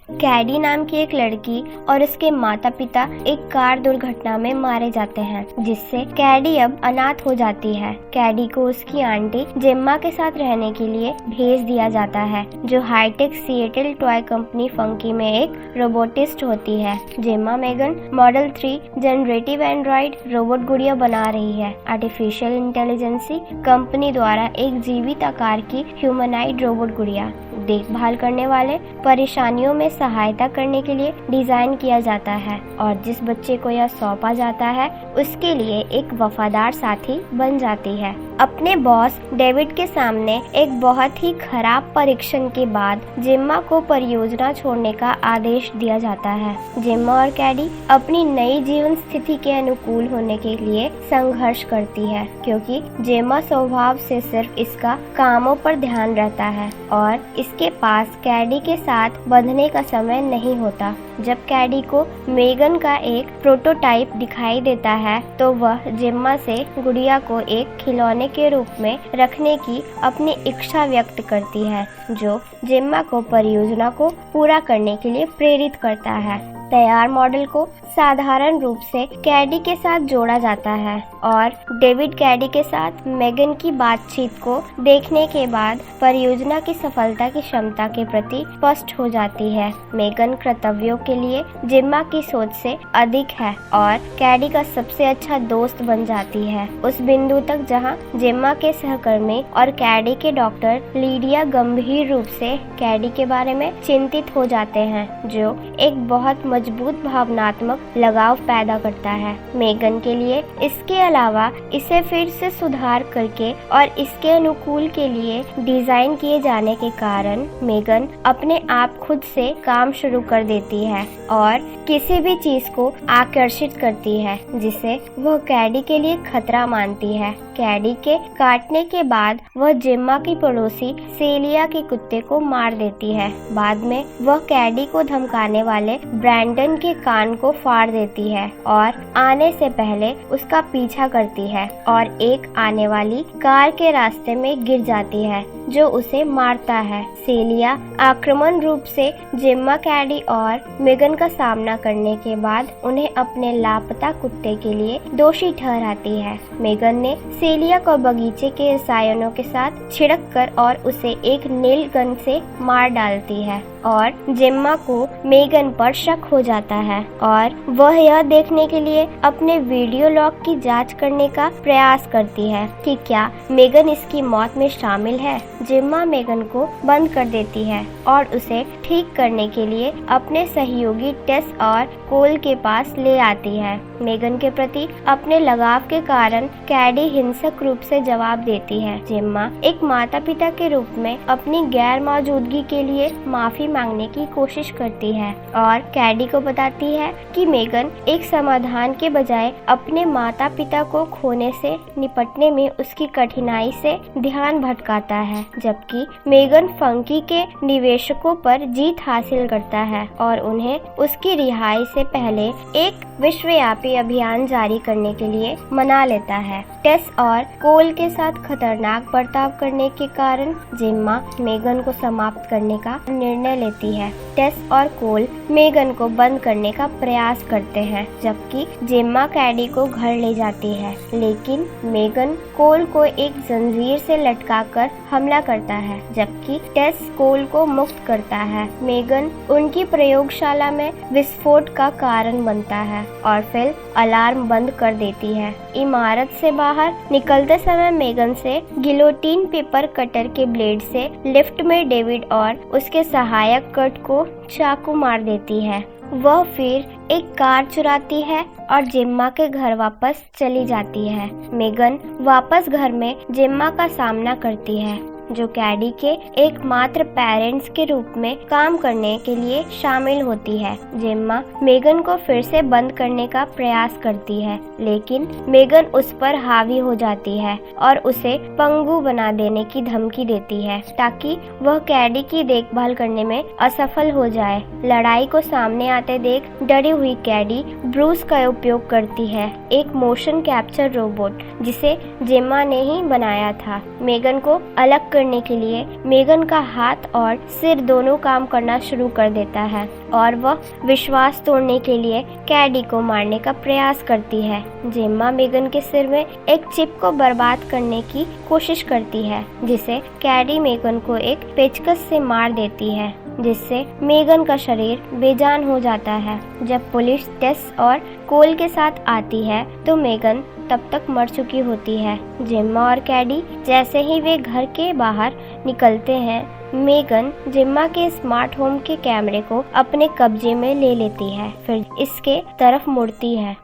कैडी नाम की एक लड़की और उसके माता पिता एक कार दुर्घटना में मारे जाते हैं, जिससे कैडी अब अनाथ हो जाती है। कैडी को उसकी आंटी जेम्मा के साथ रहने के लिए भेज दिया जाता है, जो hi tech Seattle toy company Funki में एक रोबोटिस्ट होती है। Gemma Megan model 3 generative android robot गुड़िया बना रही है। आर्टिफिशियल इंटेलिजेंसी कंपनी द्वारा एक जीवित आकार की ह्यूमनाइड रोबोट गुड़िया देखभाल करने वाले परेशानियों में सहायता करने के लिए डिजाइन किया जाता है, और जिस बच्चे को यह सौंपा जाता है उसके लिए एक वफादार साथी बन जाती है। अपने बॉस डेविड के सामने एक बहुत ही खराब परीक्षण के बाद जेम्मा को परियोजना छोड़ने का आदेश दिया जाता है। जेम्मा और कैडी अपनी नई जीवन स्थिति के अनुकूल होने के लिए संघर्ष करती है, क्योंकि जेम्मा स्वभाव से सिर्फ इसका कामों पर ध्यान रहता है और इसके पास कैडी के साथ बंधने का समय नहीं होता। जब कैडी को मेगन का एक प्रोटोटाइप दिखाई देता है तो वह जेम्मा से गुड़िया को एक खिलौने के रूप में रखने की अपनी इच्छा व्यक्त करती है, जो जेम्मा को परियोजना को पूरा करने के लिए प्रेरित करता है। तैयार मॉडल को साधारण रूप से कैडी के साथ जोड़ा जाता है और डेविड कैडी के साथ मेगन की बातचीत को देखने के बाद परियोजना की सफलता की क्षमता के प्रति स्पष्ट हो जाती है। मेगन कर्तव्यों के लिए जेम्मा की सोच से अधिक है और कैडी का सबसे अच्छा दोस्त बन जाती है, उस बिंदु तक जहां जेम्मा के सहकर्मी और कैडी के डॉक्टर लीडिया गंभीर रूप से कैडी के बारे में चिंतित हो जाते हैं, जो एक बहुत मजबूत भावनात्मक लगाव पैदा करता है। मेगन के लिए इसके अलावा इसे फिर से सुधार करके और इसके अनुकूल के लिए डिजाइन किए जाने के कारण मेगन अपने आप खुद से काम शुरू कर देती है और किसी भी चीज को आकर्षित करती है जिसे वह कैडी के लिए खतरा मानती है। कैडी के काटने के बाद वह जेम्मा की पड़ोसी सेलिया के कुत्ते को मार देती है। बाद में वह कैडी को धमकाने वाले ब्रैंडन के कान को फाड़ देती है और आने से पहले उसका पीछा करती है और एक आने वाली कार के रास्ते में गिर जाती है, जो उसे मारता है। सेलिया आक्रामक रूप से जेम्मा, कैडी और मेगन का सामना करने के बाद उन्हें अपने लापता कुत्ते के लिए दोषी ठहराती है। मेगन ने सेलिया को बगीचे के रसायनों के साथ छिड़क कर और उसे एक नेल गन से मार डालती है और जेम्मा को मेगन पर शक हो जाता है और वह यह देखने के लिए अपने वीडियो लॉग की जांच करने का प्रयास करती है कि क्या मेगन इसकी मौत में शामिल है। जेम्मा मेगन को बंद कर देती है और उसे ठीक करने के लिए अपने सहयोगी टेस और कोल के पास ले आती है। मेगन के प्रति अपने लगाव के कारण कैडी हिंसक रूप से जवाब देती है। जेम्मा एक माता पिता के रूप में अपनी गैर मौजूदगी के लिए माफी मांगने की कोशिश करती है और कैडी को बताती है कि मेगन एक समाधान के बजाय अपने माता पिता को खोने से निपटने में उसकी कठिनाई से ध्यान भटकाता है, जबकि मेगन फंकी के निवेशकों पर जीत हासिल करता है और उन्हें उसकी रिहाई से पहले एक विश्वव्यापी अभियान जारी करने के लिए मना लेता है। टेस और कोल के साथ खतरनाक बर्ताव करने के कारण जेम्मा मेगन को समाप्त करने का निर्णय लेती है। टेस और कोल मेगन को बंद करने का प्रयास करते हैं, जबकि जेम्मा कैडी को घर ले जाती है, लेकिन मेगन कोल को एक जंजीर से लटकाकर हमला करता है, जबकि टेस कोल को मुक्त करता है। मेगन उनकी प्रयोगशाला में विस्फोट का कारण बनता है और फिर अलार्म बंद कर देती है। इमारत से बाहर निकलते समय मेगन से गिलोटीन पेपर कटर के ब्लेड से लिफ्ट में डेविड और उसके सहायक कर्ट को चाकू मार देती है। वह फिर एक कार चुराती है और जेम्मा के घर वापस चली जाती है। मेगन वापस घर में जेम्मा का सामना करती है, जो कैडी के एकमात्र पेरेंट्स के रूप में काम करने के लिए शामिल होती है। जेम्मा मेगन को फिर से बंद करने का प्रयास करती है, लेकिन मेगन उस पर हावी हो जाती है और उसे पंगु बना देने की धमकी देती है ताकि वह कैडी की देखभाल करने में असफल हो जाए। लड़ाई को सामने आते देख डरी हुई कैडी ब्रूस का उपयोग करती है, एक मोशन कैप्चर रोबोट जिसे जेम्मा ने ही बनाया था। मेगन को अलग करने के लिए मेगन का हाथ और सिर दोनों काम करना शुरू कर देता है और वह विश्वास तोड़ने के लिए कैडी को मारने का प्रयास करती है। जेम्मा मेगन के सिर में एक चिप को बर्बाद करने की कोशिश करती है, जिसे कैडी मेगन को एक पेचकस से मार देती है, जिससे मेगन का शरीर बेजान हो जाता है। जब पुलिस टेस और कोल के साथ आती है तो मेगन तब तक मर चुकी होती है। जेम्मा और कैडी जैसे ही वे घर के बाहर निकलते हैं, मेगन जेम्मा के स्मार्ट होम के कैमरे को अपने कब्जे में ले लेती है, फिर इसके तरफ मुड़ती है